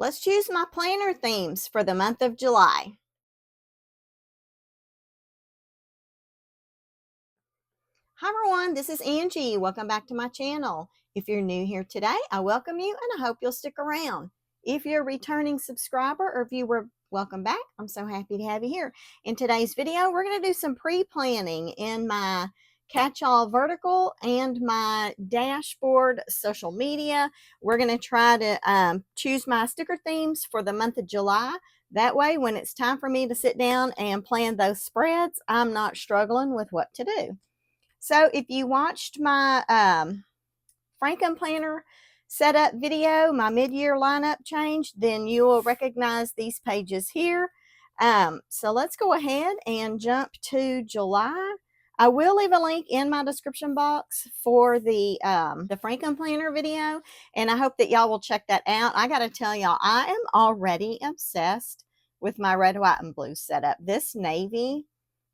Let's choose my planner themes for the month of July. Hi everyone, this is Angie. Welcome back to my channel. If you're new here today, I welcome you and I hope you'll stick around. If you're a returning subscriber or viewer, welcome back. I'm so happy to have you here. In today's video, we're going to do some pre-planning in my Catchall vertical and my dashboard social media. We're going to try to choose my sticker themes for the month of July. That way, when it's time for me to sit down and plan those spreads, I'm not struggling with what to do. So if you watched my Franken Planner setup video, my mid-year lineup change, then you will recognize these pages here. So let's go ahead and jump to July. I will leave a link in my description box for the Franken Planner video, and I hope that y'all will check that out. I got to tell y'all, I am already obsessed with my red, white, and blue setup. This navy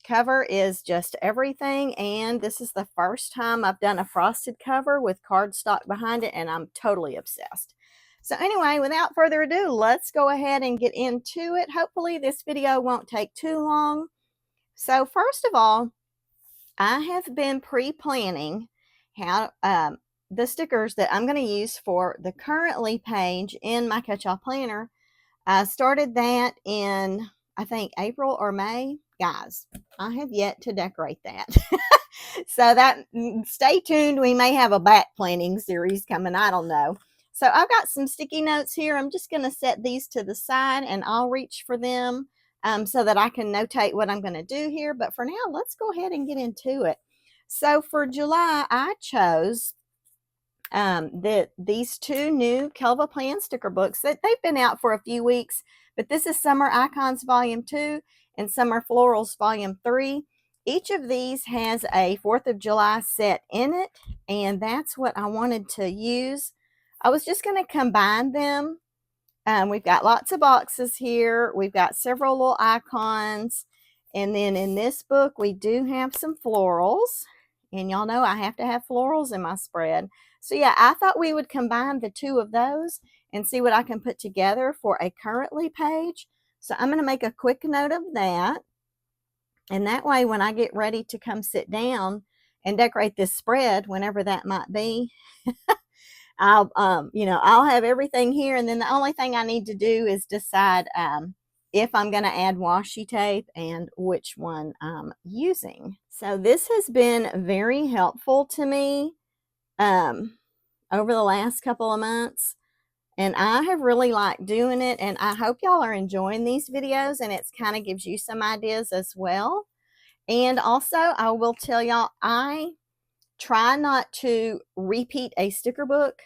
cover is just everything, and this is the first time I've done a frosted cover with cardstock behind it, and I'm totally obsessed. So anyway, without further ado, let's go ahead and get into it. Hopefully this video won't take too long. So first of all, I have been pre-planning how the stickers that I'm going to use for the currently page in my Catchall planner. I started that in, I think, April or May. Guys, I have yet to decorate that. So that, stay tuned. We may have a back planning series coming. I don't know. So I've got some sticky notes here. I'm just going to set these to the side and I'll reach for them so that I can notate what I'm going to do here. But for now, let's go ahead and get into it. So for July, I chose these two new kellofaplan sticker books that they've been out for a few weeks, but this is Summer Icons Volume 2 and Summer Florals Volume 3. Each of these has a 4th of July set in it, and that's what I wanted to use. I was just going to combine them. We've got lots of boxes here. We've got several little icons, and then in this book we do have some florals, and y'all know I have to have florals in my spread. So yeah, I thought we would combine the two of those and see what I can put together for a currently page. So I'm going to make a quick note of that. And that way, when I get ready to come sit down and decorate this spread, whenever that might be, I'll have everything here. And then the only thing I need to do is decide if I'm going to add washi tape and which one I'm using. So this has been very helpful to me over the last couple of months, and I have really liked doing it, and I hope y'all are enjoying these videos, and it kind of gives you some ideas as well. And also, I will tell y'all, I try not to repeat a sticker book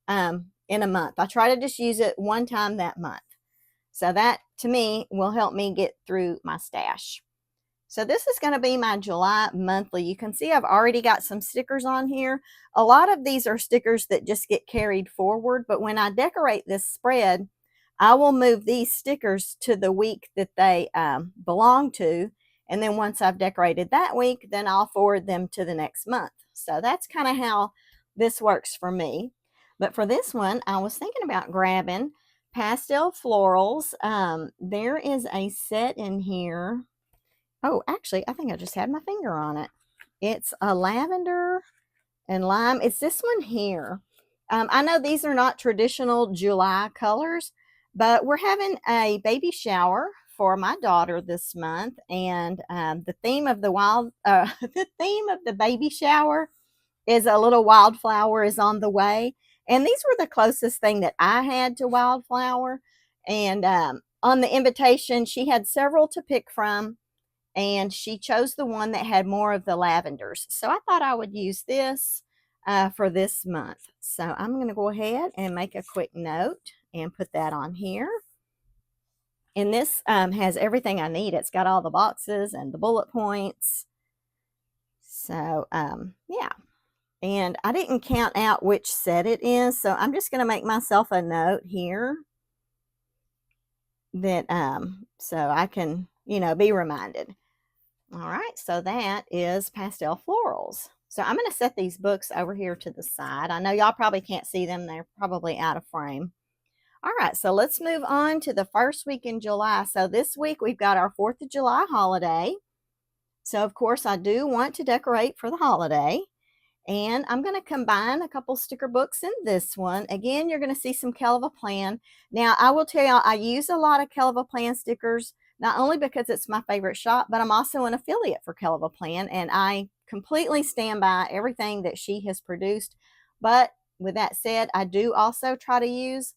in a month. I try to just use it one time that month. So that, to me, will help me get through my stash. So this is going to be my July monthly. You can see I've already got some stickers on here. A lot of these are stickers that just get carried forward, but when I decorate this spread, I will move these stickers to the week that they belong to. And then once I've decorated that week, then I'll forward them to the next month. So that's kind of how this works for me. But for this one, I was thinking about grabbing pastel florals. There is a set in here. Oh, actually, I think I just had my finger on it. It's a lavender and lime. It's this one here. I know these are not traditional July colors, but we're having a baby shower for my daughter this month, and the theme of the baby shower is a little wildflower is on the way. And these were the closest thing that I had to wildflower. And on the invitation, she had several to pick from, and she chose the one that had more of the lavenders. So I thought I would use this for this month. So I'm going to go ahead and make a quick note and put that on here. And this has everything I need. It's got all the boxes and the bullet points. So yeah. And I didn't count out which set it is, so I'm just going to make myself a note here that so I can, be reminded. All right, so that is pastel florals. So I'm going to set these books over here to the side. I know y'all probably can't see them. They're probably out of frame. All right, so let's move on to the first week in July. So this week we've got our 4th of July holiday. So of course I do want to decorate for the holiday. And I'm going to combine a couple sticker books in this one. Again, you're going to see some kellofaplan. Now, I will tell you, I use a lot of kellofaplan stickers, not only because it's my favorite shop, but I'm also an affiliate for kellofaplan, and I completely stand by everything that she has produced. But with that said, I do also try to use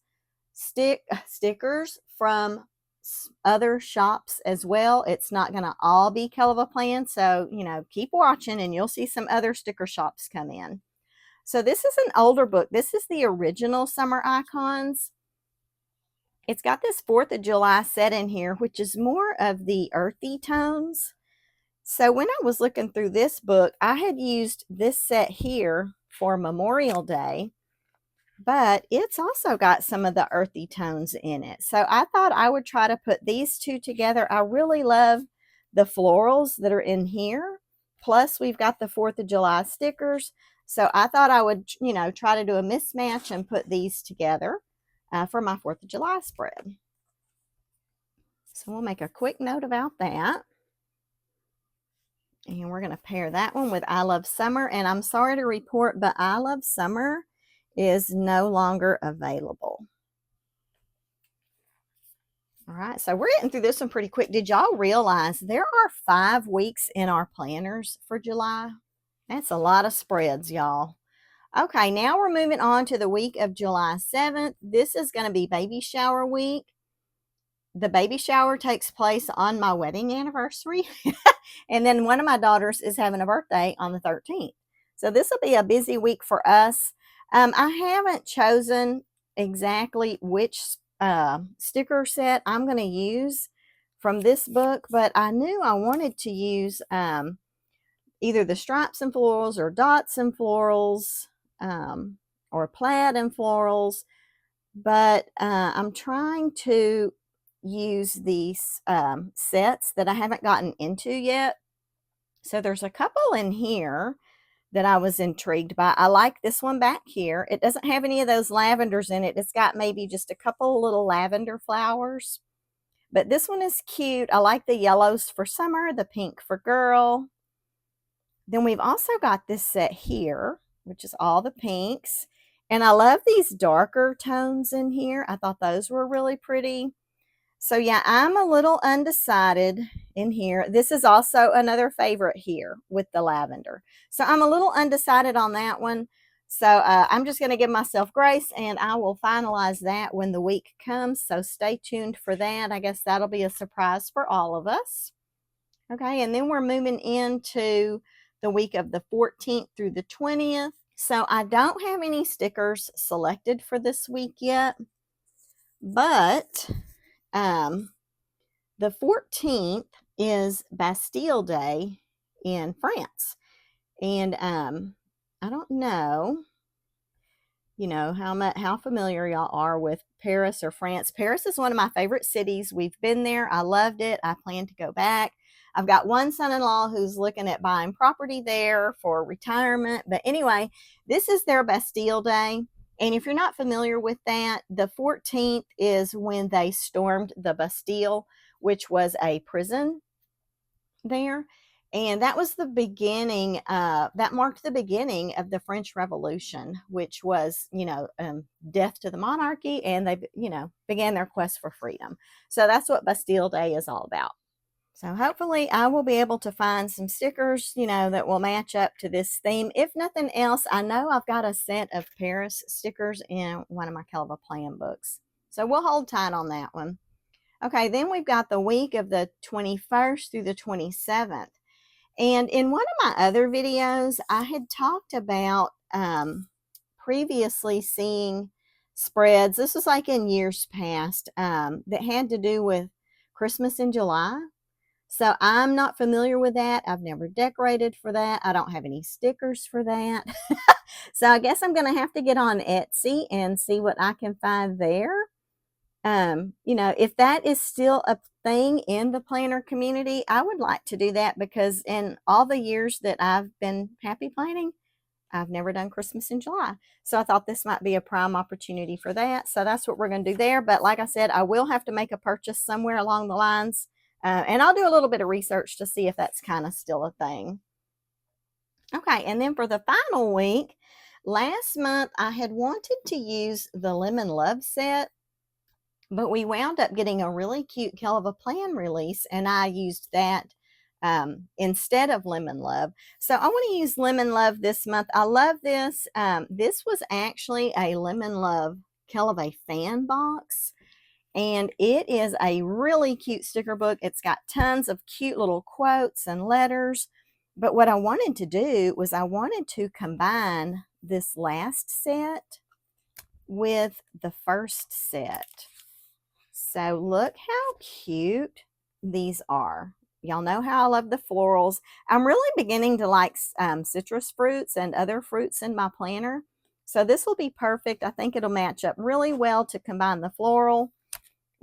stickers from other shops as well. It's not going to all be kellofaplan, so keep watching and you'll see some other sticker shops come in. So this is an older book. This is the original Summer Icons. It's got this 4th of July set in here, which is more of the earthy tones. So when I was looking through this book, I had used this set here for Memorial Day, but it's also got some of the earthy tones in it. So I thought I would try to put these two together. I really love the florals that are in here. Plus we've got the 4th of July stickers. So I thought I would, try to do a mismatch and put these together for my 4th of July spread. So we'll make a quick note about that. And we're going to pair that one with I Love Summer. And I'm sorry to report, but I Love Summer is no longer available. All right, so we're getting through this one pretty quick. Did y'all realize there are 5 weeks in our planners for July? That's a lot of spreads, y'all. Okay, now we're moving on to the week of July 7th. This is going to be baby shower week. The baby shower takes place on my wedding anniversary. And then one of my daughters is having a birthday on the 13th. So this will be a busy week for us. I haven't chosen exactly which sticker set I'm going to use from this book, but I knew I wanted to use either the stripes and florals or dots and florals or plaid and florals, but I'm trying to use these sets that I haven't gotten into yet. So there's a couple in here that I was intrigued by. I like this one back here. It doesn't have any of those lavenders in it. It's got maybe just a couple little lavender flowers. But this one is cute. I like the yellows for summer, the pink for girl. Then we've also got this set here, which is all the pinks. And I love these darker tones in here. I thought those were really pretty. So yeah, I'm a little undecided in here. This is also another favorite here with the lavender. So I'm a little undecided on that one. So I'm just going to give myself grace and I will finalize that when the week comes. So stay tuned for that. I guess that'll be a surprise for all of us. Okay, and then we're moving into the week of the 14th through the 20th. So I don't have any stickers selected for this week yet, but the 14th is Bastille Day in France. And I don't know, how familiar y'all are with Paris or France. Paris is one of my favorite cities. We've been there. I loved it. I plan to go back. I've got one son-in-law who's looking at buying property there for retirement. But anyway, this is their Bastille Day. And if you're not familiar with that, the 14th is when they stormed the Bastille, which was a prison there. And that was the beginning, that marked the beginning of the French Revolution, which was, death to the monarchy, and they, began their quest for freedom. So that's what Bastille Day is all about. So hopefully I will be able to find some stickers, that will match up to this theme. If nothing else, I know I've got a set of Paris stickers in one of my kellofaplan books. So we'll hold tight on that one. Okay, then we've got the week of the 21st through the 27th. And in one of my other videos, I had talked about previously seeing spreads. This was like in years past that had to do with Christmas in July. So I'm not familiar with that. I've never decorated for that. I don't have any stickers for that. So I guess I'm going to have to get on Etsy and see what I can find there. If that is still a thing in the planner community, I would like to do that, because in all the years that I've been happy planning, I've never done Christmas in July. So I thought this might be a prime opportunity for that. So that's what we're going to do there. But like I said, I will have to make a purchase somewhere along the lines. And I'll do a little bit of research to see if that's kind of still a thing. Okay, and then for the final week, last month I had wanted to use the Lemon Love set, but we wound up getting a really cute kellofaplan release, and I used that instead of Lemon Love. So I want to use Lemon Love this month. I love this. This was actually a Lemon Love kellofaplan box, and it is a really cute sticker book. It's got tons of cute little quotes and letters. But what I wanted to do was I wanted to combine this last set with the first set. So look how cute these are. Y'all know how I love the florals. I'm really beginning to like citrus fruits and other fruits in my planner. So this will be perfect. I think it'll match up really well to combine the floral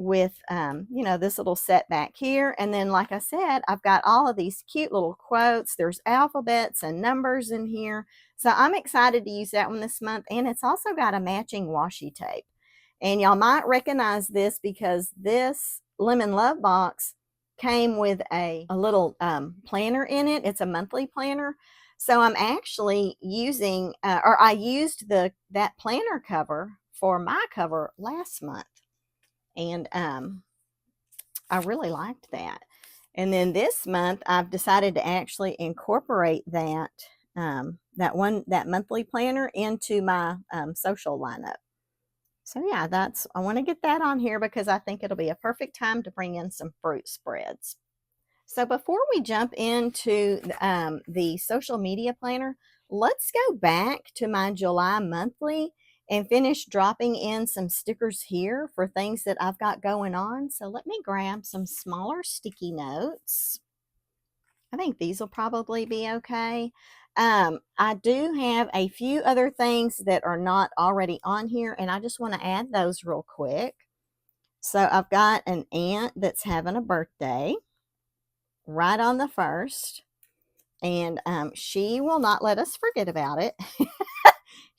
with, you know, this little set back here. And then, like I said, I've got all of these cute little quotes. There's alphabets and numbers in here. So I'm excited to use that one this month. And it's also got a matching washi tape. And y'all might recognize this because this Lemon Love box came with a little planner in it. It's a monthly planner. So I'm actually using, or I used that planner cover for my cover last month. And I really liked that. And then this month, I've decided to actually incorporate that that monthly planner into my social lineup. So yeah, I want to get that on here because I think it'll be a perfect time to bring in some fruit spreads. So before we jump into the social media planner, let's go back to my July monthly and finish dropping in some stickers here for things that I've got going on. So let me grab some smaller sticky notes. I think these will probably be okay. I do have a few other things that are not already on here, and I just want to add those real quick. So I've got an aunt that's having a birthday right on the 1st, and she will not let us forget about it.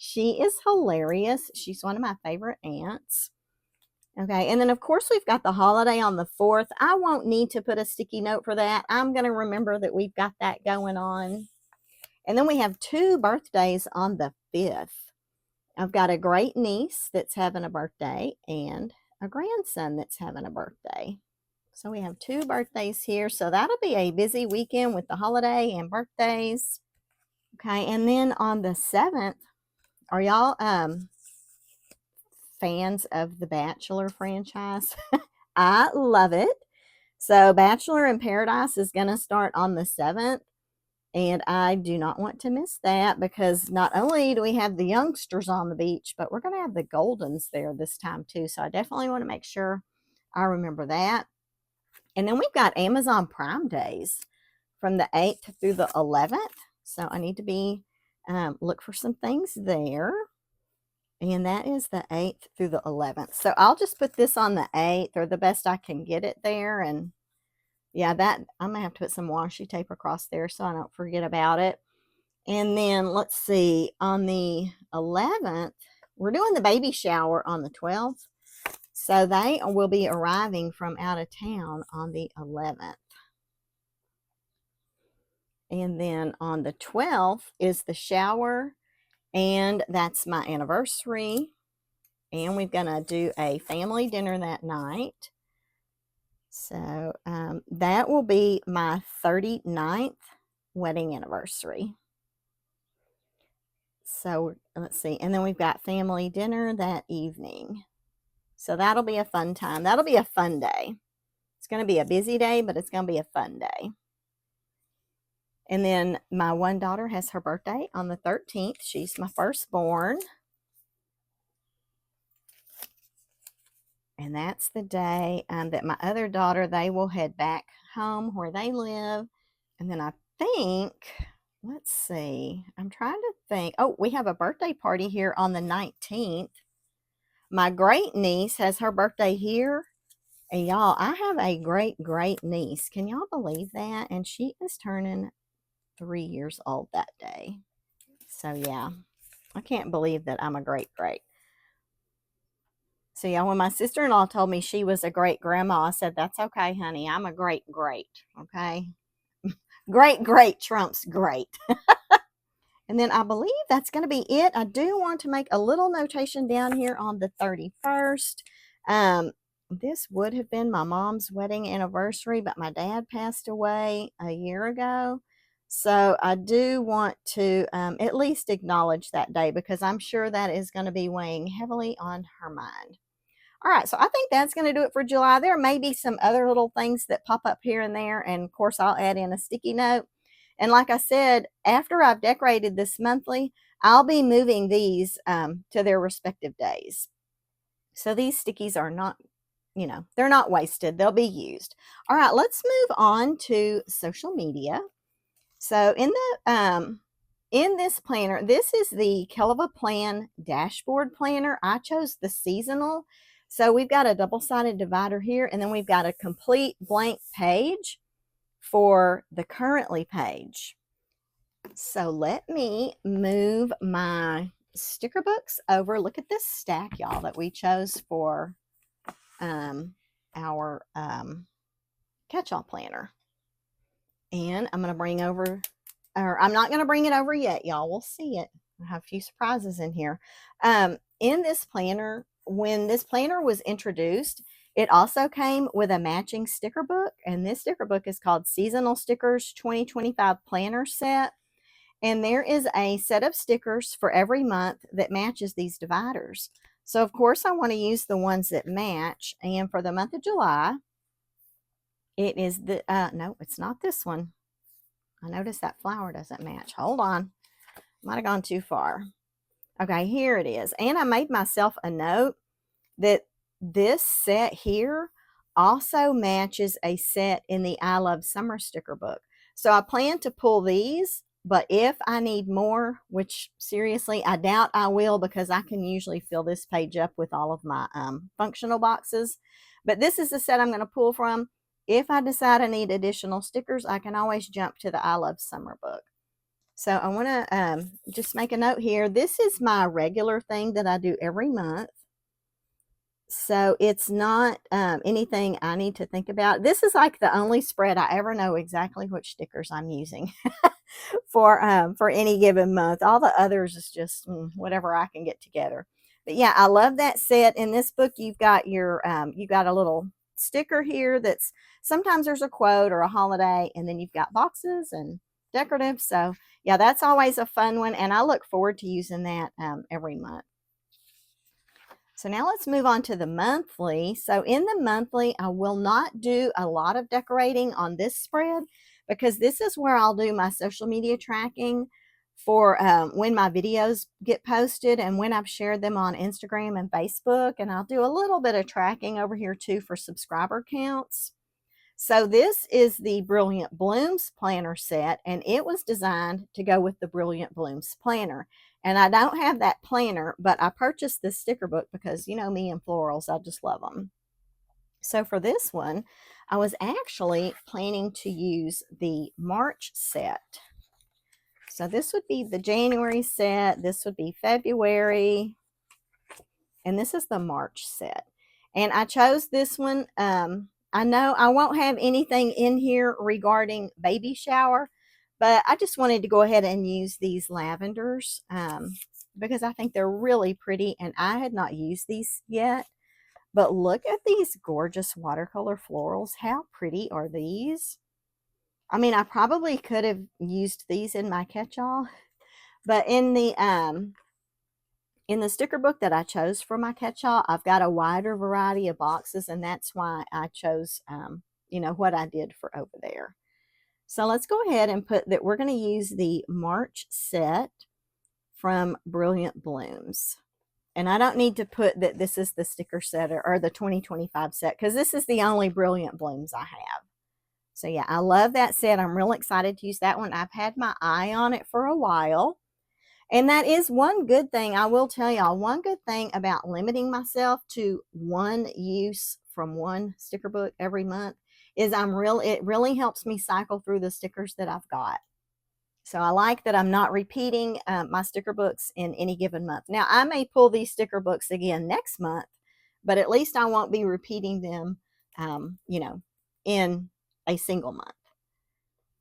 She is hilarious. She's one of my favorite aunts. Okay, and then of course we've got the holiday on the 4th. I won't need to put a sticky note for that. I'm going to remember that we've got that going on. And then we have 2 birthdays on the 5th. I've got a great niece that's having a birthday and a grandson that's having a birthday. So we have 2 birthdays here. So that'll be a busy weekend with the holiday and birthdays. Okay, and then on the 7th, are y'all fans of the Bachelor franchise? I love it. So Bachelor in Paradise is going to start on the 7th. And I do not want to miss that because not only do we have the youngsters on the beach, but we're going to have the Goldens there this time too. So I definitely want to make sure I remember that. And then we've got Amazon Prime Days from the 8th through the 11th. So I need to be look for some things there. And that is the 8th through the 11th. So I'll just put this on the 8th or the best I can get it there. And yeah, that I'm going to have to put some washi tape across there so I don't forget about it. And then let's see, on the 11th, we're doing the baby shower on the 12th. So they will be arriving from out of town on the 11th. And then on the 12th is the shower, and that's my anniversary. And we're going to do a family dinner that night. So that will be my 39th wedding anniversary. So let's see. And then we've got family dinner that evening. So that'll be a fun time. That'll be a fun day. It's going to be a busy day, but it's going to be a fun day. And then my one daughter has her birthday on the 13th. She's my firstborn. And that's the day that my other daughter, they will head back home where they live. And then I think, let's see, I'm trying to think. Oh, we have a birthday party here on the 19th. My great niece has her birthday here. And y'all, I have a great niece. Can y'all believe that? And she is turning 3 years old that day. So yeah, I can't believe that I'm a great-great. So yeah, when my sister-in-law told me she was a great-grandma, I said, that's okay, honey. I'm a great-great, okay? Great-great trumps great. And then I believe that's going to be it. I do want to make a little notation down here on the 31st. This would have been my mom's wedding anniversary, but my dad passed away a year ago. So I do want to at least acknowledge that day, because I'm sure that is going to be weighing heavily on her mind. All right, so I think that's going to do it for July. There may be some other little things that pop up here and there, and of course I'll add in a sticky note. And like I said, after I've decorated this monthly, I'll be moving these to their respective days. So these stickies are not, you know, they're not wasted. They'll be used. All right, let's move on to social media. So in this planner, this is the kellofaplan dashboard planner. I chose the seasonal. So we've got a double-sided divider here, and then we've got a complete blank page for the currently page. So let me move my sticker books over. Look at this stack, y'all, that we chose for our catch-all planner. And I'm going to bring over, or I'm not going to bring it over yet, y'all. We'll see it. I have a few surprises in here. In this planner, when this planner was introduced, it also came with a matching sticker book, and this sticker book is called Seasonal Stickers 2025 Planner Set. And there is a set of stickers for every month that matches these dividers. So of course I want to use the ones that match. And for the month of July, it is the, no, it's not this one. I noticed that flower doesn't match. Hold on. Might have gone too far. Okay, here it is. And I made myself a note that this set here also matches a set in the I Love Summer sticker book. So I plan to pull these, but if I need more, which seriously I doubt I will, because I can usually fill this page up with all of my functional boxes. But this is the set I'm going to pull from. If I decide I need additional stickers, I can always jump to the I Love Summer book. So I want to just make a note here. This is my regular thing that I do every month. So it's not anything I need to think about. This is like the only spread I ever know exactly which stickers I'm using for any given month. All the others is just whatever I can get together. But yeah, I love that set. In this book, you've got your you got a little sticker here that's sometimes there's a quote or a holiday, and then you've got boxes and decorative. So yeah, that's always a fun one, and I look forward to using that every month. So now let's move on to the monthly. So in the monthly, I will not do a lot of decorating on this spread, because this is where I'll do my social media tracking for when my videos get posted and when I've shared them on Instagram and Facebook. And I'll do a little bit of tracking over here too for subscriber counts. So this is the Brilliant Blooms planner set, and it was designed to go with the Brilliant Blooms planner. And I don't have that planner, but I purchased this sticker book because, you know me and florals, I just love them. So for this one, I was actually planning to use the March set. So this would be the January set, this would be February, and this is the March set. And I chose this one. I know I won't have anything in here regarding baby shower, but I just wanted to go ahead and use these lavenders because I think they're really pretty, and I had not used these yet. But look at these gorgeous watercolor florals. How pretty are these? I mean, I probably could have used these in my catch-all, but in the sticker book that I chose for my catch-all, I've got a wider variety of boxes, and that's why I chose, you know, what I did for over there. So let's go ahead and put that we're going to use the March set from Brilliant Blooms. And I don't need to put that this is the sticker set or the 2025 set, because this is the only Brilliant Blooms I have. So yeah, I love that set. I'm real excited to use that one. I've had my eye on it for a while. And that is one good thing. I will tell y'all, one good thing about limiting myself to one use from one sticker book every month is it really helps me cycle through the stickers that I've got. So I like that I'm not repeating my sticker books in any given month. Now, I may pull these sticker books again next month, but at least I won't be repeating them, you know, in a single month.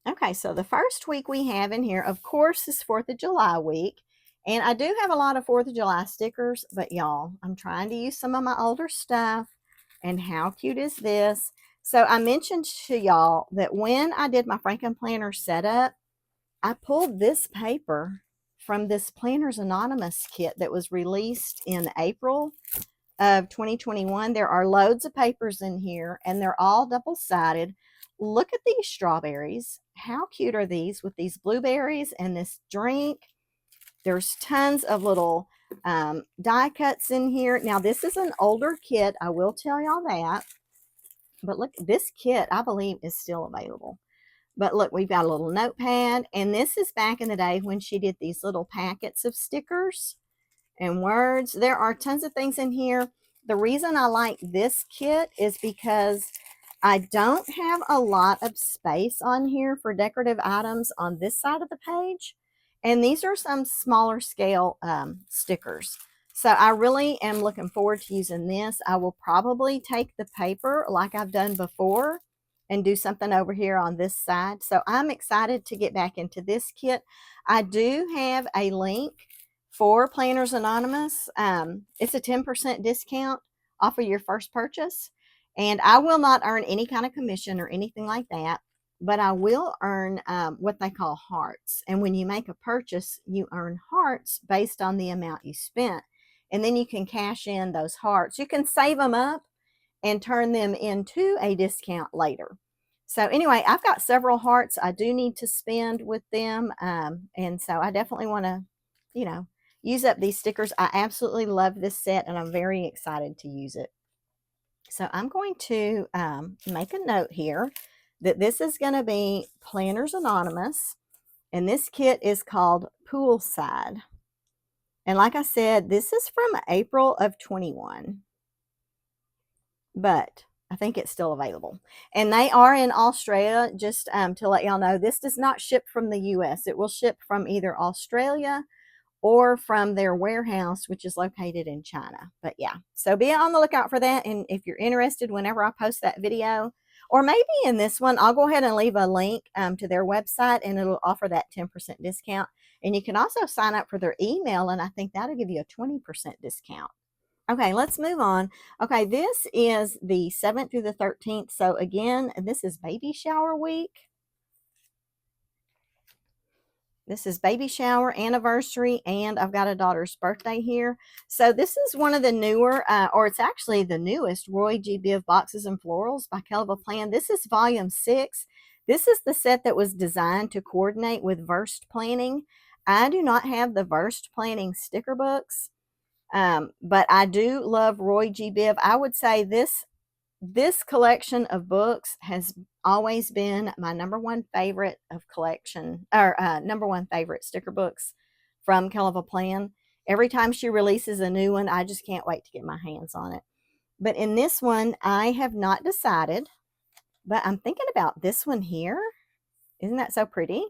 Okay, so the first week we have in here, of course, is 4th of July week. And I do have a lot of 4th of July stickers, but y'all, I'm trying to use some of my older stuff. And how cute is this? So I mentioned to y'all that when I did my Franken Planner setup, I pulled this paper from this Planners Anonymous kit that was released in April of 2021. There are loads of papers in here, and they're all double-sided. Look at these strawberries. How cute are these with these blueberries and this drink? There's tons of little die cuts in here. Now, this is an older kit. I will tell y'all that. But look, this kit, I believe, is still available. But look, we've got a little notepad. And this is back in the day when she did these little packets of stickers and words. There are tons of things in here. The reason I like this kit is because I don't have a lot of space on here for decorative items on this side of the page. And these are some smaller scale stickers. So I really am looking forward to using this. I will probably take the paper like I've done before and do something over here on this side. So I'm excited to get back into this kit. I do have a link for Planners Anonymous. It's a 10% discount off of your first purchase. And I will not earn any kind of commission or anything like that, but I will earn what they call hearts. And when you make a purchase, you earn hearts based on the amount you spent. And then you can cash in those hearts. You can save them up and turn them into a discount later. So anyway, I've got several hearts I do need to spend with them. And so I definitely want to, you know, use up these stickers. I absolutely love this set and I'm very excited to use it. So I'm going to make a note here that this is going to be Planners Anonymous. And this kit is called Poolside. And like I said, this is from April of 21. But I think it's still available. And they are in Australia, just to let y'all know. This does not ship from the US. It will ship from either Australia or from their warehouse, which is located in China. But yeah, so be on the lookout for that. And if you're interested, whenever I post that video, or maybe in this one, I'll go ahead and leave a link to their website and it'll offer that 10% discount. And you can also sign up for their email, and I think that'll give you a 20% discount. Okay, let's move on. Okay, this is the 7th through the 13th. So again, this is baby shower week. This is baby shower, anniversary, and I've got a daughter's birthday here. So this is one of the newer, or it's actually the newest, Roy G. Biv Boxes and Florals by kellofaplan. This is volume 6. This is the set that was designed to coordinate with Versed Planning. I do not have the Versed Planning sticker books, but I do love Roy G. Biv. I would say this collection of books has always been my #1 favorite of collection, or #1 favorite sticker books from kellofaplan. Every time she releases a new one, I just can't wait to get my hands on it. But in this one, I have not decided, but I'm thinking about this one here. Isn't that so pretty?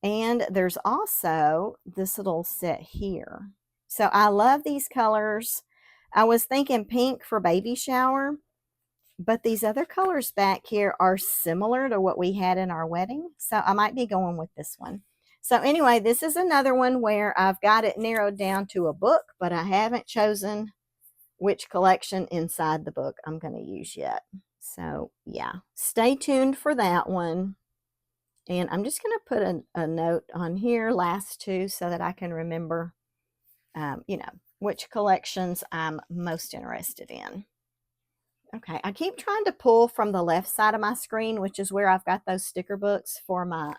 And there's also this little set here. So I love these colors. I was thinking pink for baby shower, but these other colors back here are similar to what we had in our wedding. So I might be going with this one. So anyway, this is another one where I've got it narrowed down to a book, but I haven't chosen which collection inside the book I'm going to use yet. So yeah, stay tuned for that one. And I'm just going to put a note on here, last two, so that I can remember, you know, which collections I'm most interested in. Okay, I keep trying to pull from the left side of my screen, which is where I've got those sticker books for my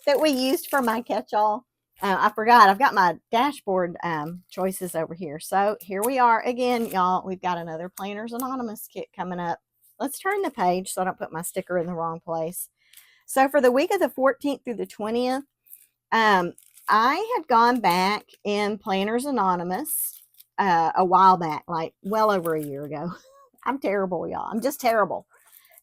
that we used for my catch-all. I forgot, I've got my dashboard choices over here. So here we are again, y'all. We've got another Planners Anonymous kit coming up. Let's turn the page so I don't put my sticker in the wrong place. So for the week of the 14th through the 20th, I had gone back in Planners Anonymous a while back, like well over a year ago. I'm terrible, y'all. I'm just terrible.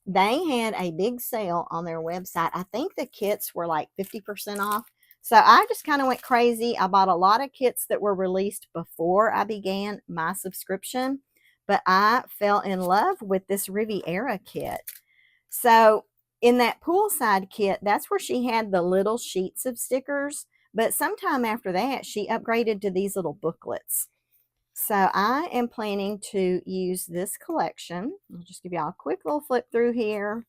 they had a big sale on their website. I think the kits were like 50% off. So I just kind of went crazy. I bought a lot of kits that were released before I began my subscription, but I fell in love with this Riviera kit. So in that poolside kit, that's where she had the little sheets of stickers, but sometime after that, she upgraded to these little booklets. So I am planning to use this collection. I'll just give y'all a quick little flip through here.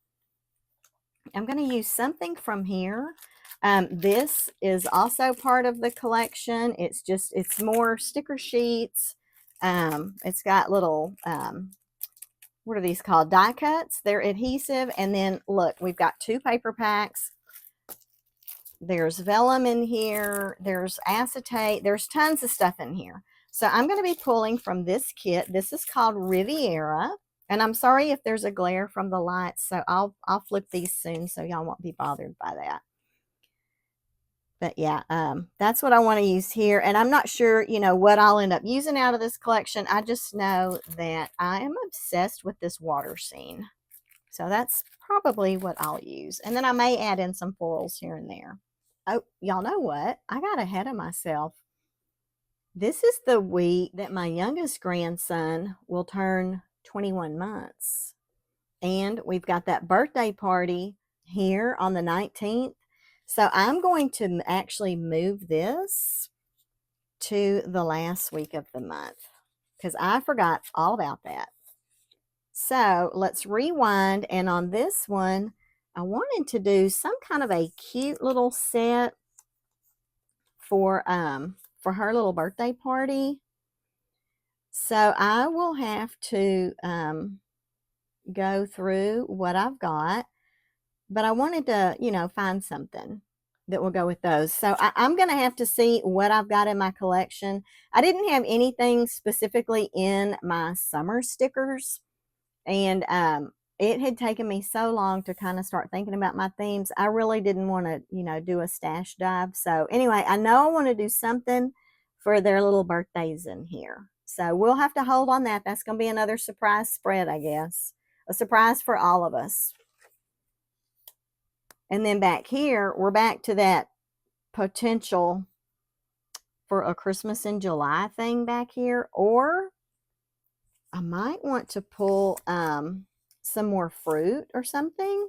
I'm going to use something from here. This is also part of the collection. It's more sticker sheets. It's got little, what are these called? Die cuts. They're adhesive. And then look, we've got 2 paper packs. There's vellum in here. There's acetate. There's tons of stuff in here. So I'm going to be pulling from this kit. This is called Riviera. And I'm sorry if there's a glare from the lights, so I'll flip these soon so y'all won't be bothered by that. But yeah, that's what I want to use here. And I'm not sure, you know, what I'll end up using out of this collection. I just know that I am obsessed with this water scene. So that's probably what I'll use. And then I may add in some florals here and there. Oh, y'all know what? I got ahead of myself. This is the week that my youngest grandson will turn 21 months. And we've got that birthday party here on the 19th. So I'm going to actually move this to the last week of the month because I forgot all about that. So let's rewind. And on this one, I wanted to do some kind of a cute little set for her little birthday party. So I will have to go through what I've got, but I wanted to, you know, find something that will go with those. So I'm going to have to see what I've got in my collection. I didn't have anything specifically in my summer stickers, and it had taken me so long to kind of start thinking about my themes. I really didn't want to, you know, do a stash dive. So anyway, I know I want to do something for their little birthdays in here. So we'll have to hold on that. That's going to be another surprise spread, I guess. A surprise for all of us. And then back here, we're back to that potential for a Christmas in July thing back here. Or I might want to pull some more fruit or something,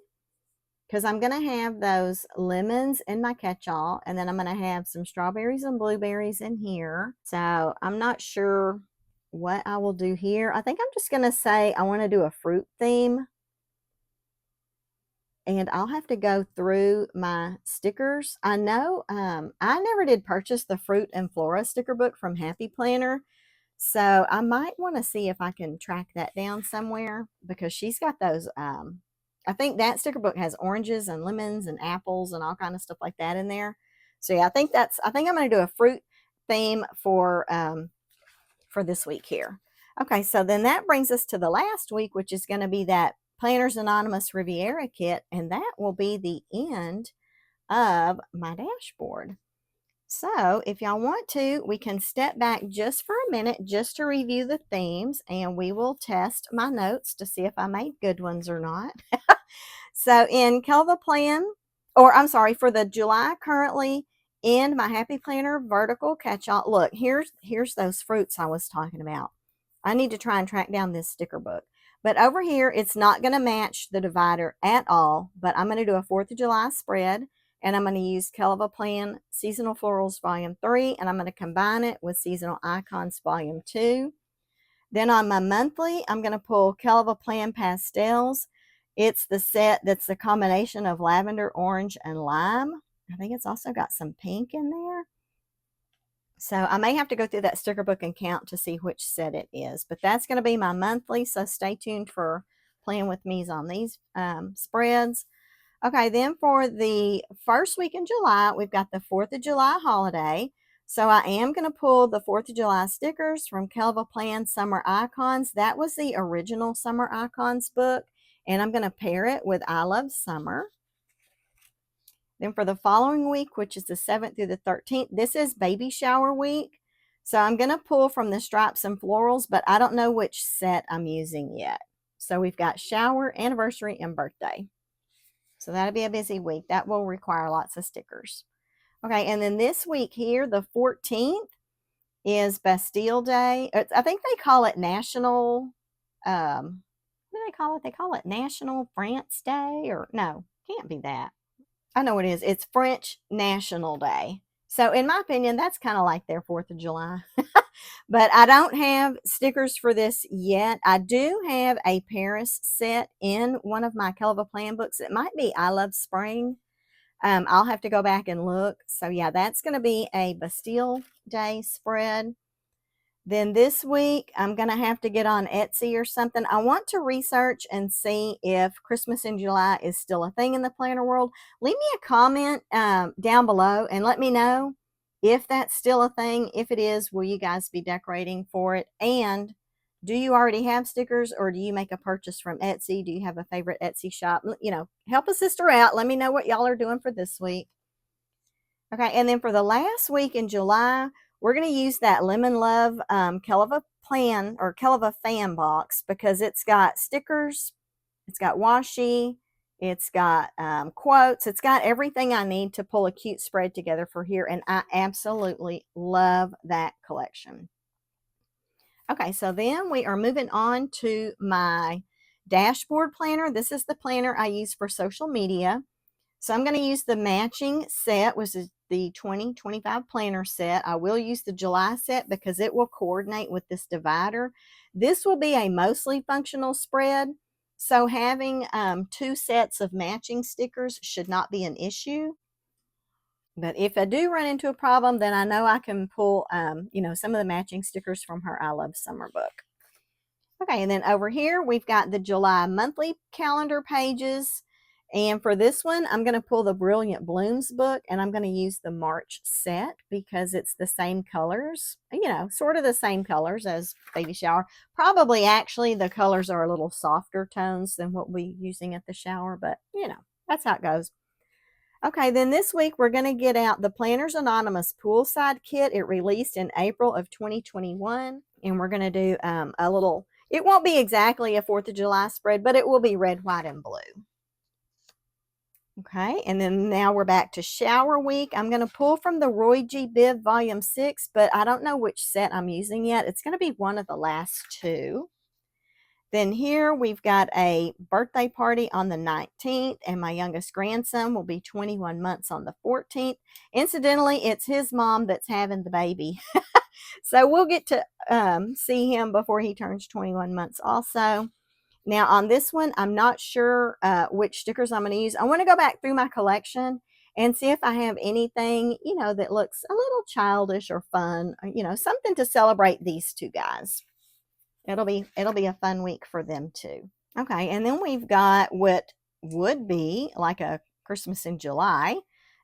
because I'm going to have those lemons in my catch-all, and then I'm going to have some strawberries and blueberries in here. So I'm not sure what I will do here. I think I'm just going to say I want to do a fruit theme, and I'll have to go through my stickers. I know I never did purchase the Fruit and Flora sticker book from Happy Planner. So I might want to see if I can track that down somewhere, because she's got those. I think that sticker book has oranges and lemons and apples and all kind of stuff like that in there. So yeah, I think I'm going to do a fruit theme for this week here. Okay, so then that brings us to the last week, which is going to be that Planners Anonymous Riviera kit, and that will be the end of my dashboard. So if y'all want to, we can step back just for a minute just to review the themes, and we will test my notes to see if I made good ones or not. So in kellofaplan, or I'm sorry, for the July currently in my Happy Planner vertical catch-all, look, here's those fruits I was talking about. I need to try and track down this sticker book. But over here, it's not going to match the divider at all, but I'm going to do a 4th of July spread. And I'm going to use kellofaplan Seasonal Florals Volume 3, and I'm going to combine it with Seasonal Icons Volume 2. Then on my monthly, I'm going to pull kellofaplan Pastels. It's the set that's the combination of lavender, orange, and lime. I think it's also got some pink in there. So I may have to go through that sticker book and count to see which set it is. But that's going to be my monthly, so stay tuned for Plan With Me's on these spreads. Okay, then for the first week in July, we've got the 4th of July holiday. So I am going to pull the 4th of July stickers from kellofaplan Summer Icons. That was the original Summer Icons book, and I'm going to pair it with I Love Summer. Then for the following week, which is the 7th through the 13th, this is Baby Shower Week. So I'm going to pull from the Stripes and Florals, but I don't know which set I'm using yet. So we've got shower, anniversary, and birthday. So that'll be a busy week. That will require lots of stickers. Okay, and then this week here, the 14th, is Bastille Day. I think they call it National, what do they call it? They call it National France Day, or no, can't be that. I know it is. It's French National Day. So in my opinion, that's kind of like their 4th of July. But I don't have stickers for this yet. I do have a Paris set in one of my kellofaplan books. It might be I Love Spring. I'll have to go back and look. So yeah, that's going to be a Bastille Day spread. Then this week, I'm going to have to get on Etsy or something. I want to research and see if Christmas in July is still a thing in the planner world. Leave me a comment down below and let me know if that's still a thing. If it is, will you guys be decorating for it? And do you already have stickers, or do you make a purchase from Etsy? Do you have a favorite Etsy shop? You know, help a sister out. Let me know what y'all are doing for this week. Okay, and then for the last week in July, we're going to use that Lemon Love kellofaplan or kellofaplan box, because it's got stickers, it's got washi, it's got quotes, it's got everything I need to pull a cute spread together for here, and I absolutely love that collection. Okay, so then we are moving on to my dashboard planner. This is the planner I use for social media. So I'm going to use the matching set, which is the 2025 planner set. I will use the July set because it will coordinate with this divider. This will be a mostly functional spread, so having 2 sets of matching stickers should not be an issue. But if I do run into a problem, then I know I can pull, you know, some of the matching stickers from her I Love Summer book. Okay, and then over here, we've got the July monthly calendar pages. And for this one, I'm going to pull the Brilliant Blooms book, and I'm going to use the March set because it's the same colors, you know, sort of the same colors as Baby Shower. Probably actually the colors are a little softer tones than what we're using at the shower, but you know, that's how it goes. Okay, then this week we're going to get out the Planners Anonymous Poolside Kit. It released in April of 2021, and we're going to do a little, it won't be exactly a 4th of July spread, but it will be red, white, and blue. Okay, and then now we're back to shower week. I'm going to pull from the Roy G. Biv Volume 6, but I don't know which set I'm using yet. It's going to be one of the last 2. Then here we've got a birthday party on the 19th, and my youngest grandson will be 21 months on the 14th. Incidentally, it's his mom that's having the baby. So we'll get to see him before he turns 21 months also. Now on this one, I'm not sure which stickers I'm going to use. I want to go back through my collection and see if I have anything, you know, that looks a little childish or fun, you know, something to celebrate these 2 guys. It'll be a fun week for them too. Okay, and then we've got what would be like a Christmas in July,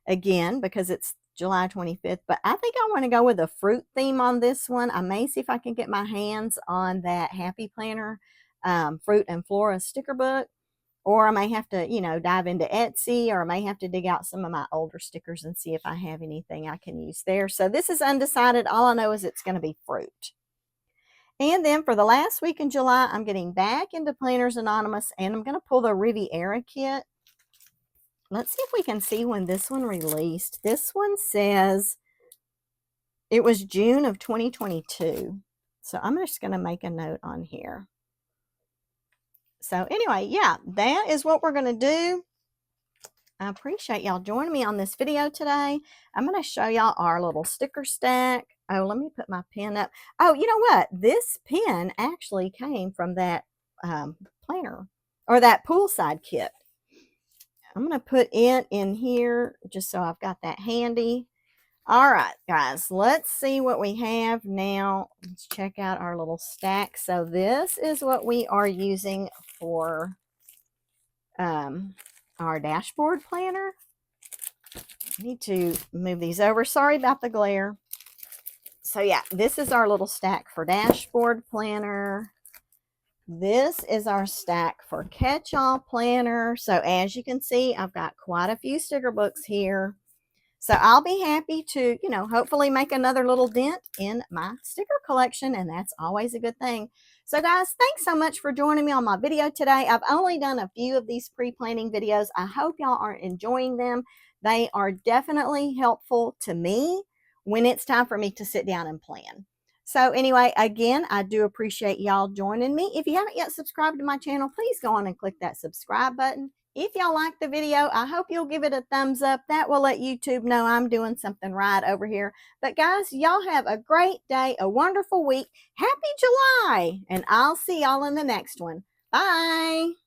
again, because it's July 25th, but I think I want to go with a fruit theme on this one. I may see if I can get my hands on that Happy Planner Fruit and Flora sticker book, or I may have to, you know, dive into Etsy, or I may have to dig out some of my older stickers and see if I have anything I can use there. So this is undecided. All I know is it's going to be fruit. And then for the last week in July, I'm getting back into Planners Anonymous, and I'm going to pull the Riviera kit. Let's see if we can see when this one released. This one says it was June of 2022. So I'm just going to make a note on here. So anyway, yeah, that is what we're going to do. I appreciate y'all joining me on this video today. I'm going to show y'all our little sticker stack. Oh, let me put my pen up. Oh, you know what? This pen actually came from that planner, or that poolside kit. I'm going to put it in here just so I've got that handy. All right, guys, let's see what we have now. Let's check out our little stack. So this is what we are using for our dashboard planner. I need to move these over. Sorry about the glare. So yeah, this is our little stack for dashboard planner. This is our stack for Catchall planner. So as you can see, I've got quite a few sticker books here. So I'll be happy to, you know, hopefully make another little dent in my sticker collection, and that's always a good thing. So guys, thanks so much for joining me on my video today. I've only done a few of these pre-planning videos. I hope y'all are enjoying them. They are definitely helpful to me when it's time for me to sit down and plan. So anyway, again, I do appreciate y'all joining me. If you haven't yet subscribed to my channel, please go on and click that subscribe button. If y'all like the video, I hope you'll give it a thumbs up. That will let YouTube know I'm doing something right over here. But guys, y'all have a great day, a wonderful week. Happy July! And I'll see y'all in the next one. Bye!